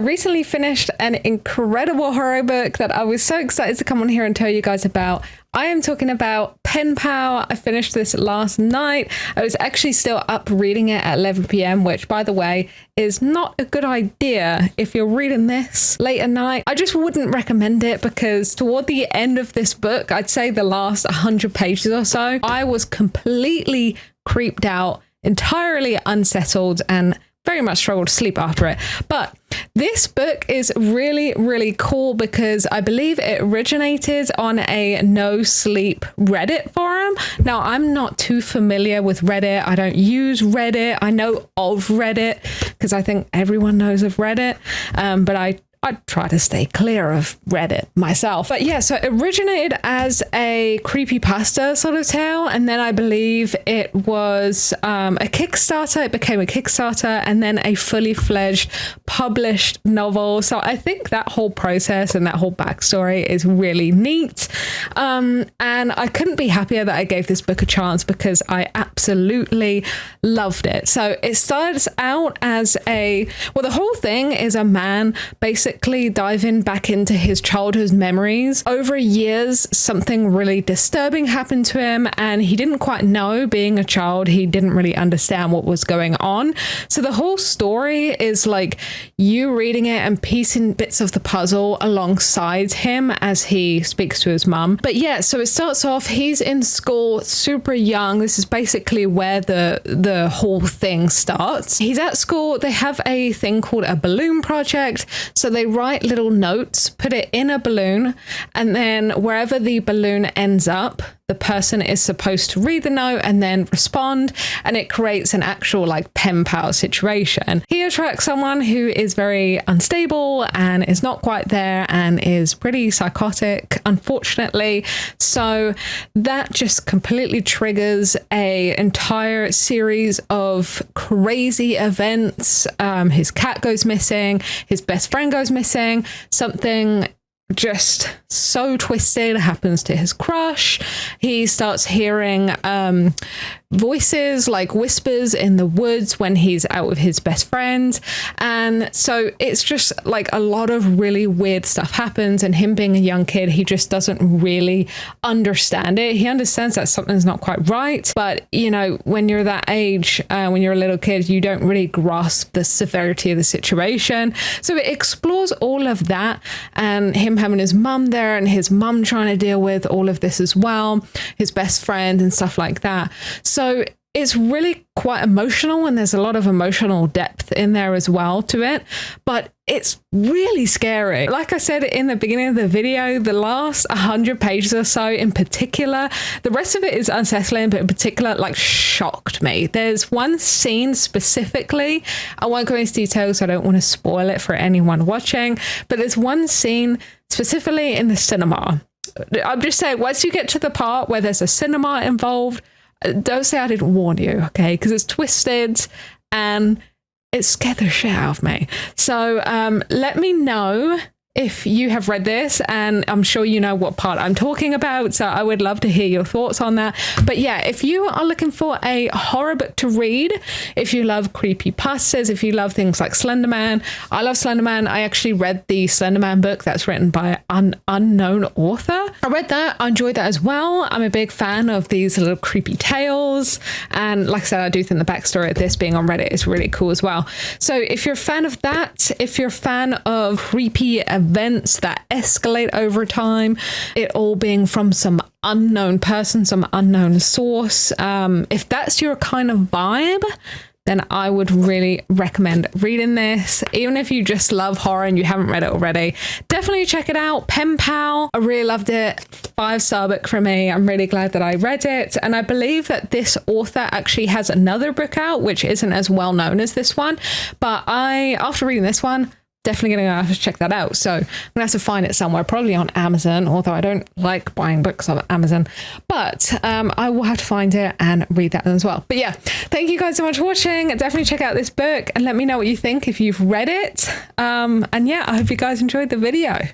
recently finished an incredible horror book that I was so excited to come on here and tell you guys about. I am talking about Penpal. I finished this last night. I was actually still up reading it at 11 p.m, which, by the way, is not a good idea if you're reading this late at night. I just wouldn't recommend it because toward the end of this book, I'd say the last 100 pages or so, I was completely creeped out, entirely unsettled, and very much struggled to sleep after it. But this book is really, really cool because I believe it originated on a no sleep Reddit forum. Now, I'm not too familiar with Reddit. I don't use Reddit. I know of Reddit because I think everyone knows of Reddit. But I try to stay clear of Reddit myself. But yeah, so it originated as a creepypasta sort of tale. And then I believe it was a Kickstarter. It became a Kickstarter and then a fully fledged published novel. So I think that whole process and that whole backstory is really neat. And I couldn't be happier that I gave this book a chance because I absolutely loved it. So it starts out as the whole thing is a man basically diving back into his childhood memories. Over years, something really disturbing happened to him and he didn't quite know. Being a child, he didn't really understand what was going on. So the whole story is like you reading it and piecing bits of the puzzle alongside him as he speaks to his mum. But yeah, so it starts off, he's in school, super young. This is basically where the whole thing starts. He's at school. They have a thing called a balloon project. So they write little notes, put it in a balloon, and then wherever the balloon ends up, the person is supposed to read the note and then respond, and it creates an actual like pen pal situation. He attracts someone who is very unstable and is not quite there and is pretty psychotic, unfortunately. So that just completely triggers a entire series of crazy events. His cat goes missing, his best friend goes missing, something just so twisted happens to his crush. He starts hearing voices, like whispers in the woods when he's out with his best friend. And so it's just like a lot of really weird stuff happens, and him being a young kid, he just doesn't really understand it. He understands that something's not quite right, but you know, when you're that age, when you're a little kid, you don't really grasp the severity of the situation. So it explores all of that, and him having his mum there and his mum trying to deal with all of this as well, his best friend and stuff like that. So it's really quite emotional, and there's a lot of emotional depth in there as well to it, but it's really scary. Like I said in the beginning of the video, the last 100 pages or so in particular, the rest of it is unsettling, but in particular, like, shocked me. There's one scene specifically, I won't go into details, I don't want to spoil it for anyone watching, but there's one scene specifically in the cinema. I'm just saying, once you get to the part where there's a cinema involved, don't say I didn't warn you, okay? Because it's twisted and it scared the shit out of me. So let me know if you have read this, and I'm sure you know what part I'm talking about, so I would love to hear your thoughts on that. But yeah, if you are looking for a horror book to read, if you love creepypastas, if you love things like Slender Man, I love Slender Man. I actually read the Slender Man book that's written by an unknown author. I read that, I enjoyed that as well. I'm a big fan of these little creepy tales, and like I said, I do think the backstory of this being on Reddit is really cool as well. So if you're a fan of that, if you're a fan of creepy events that escalate over time, it all being from some unknown person, some unknown source, if that's your kind of vibe, then I would really recommend reading this. Even if you just love horror and you haven't read it already, definitely check it out. Penpal, I really loved it. 5-star book for me. I'm really glad that I read it. And I believe that this author actually has another book out, which isn't as well known as this one. But after reading this one, definitely gonna have to check that out. So I'm gonna have to find it somewhere, probably on Amazon, although I don't like buying books on Amazon, but I will have to find it and read that as well. But yeah, thank you guys so much for watching. Definitely check out this book and let me know what you think if you've read it. And yeah, I hope you guys enjoyed the video.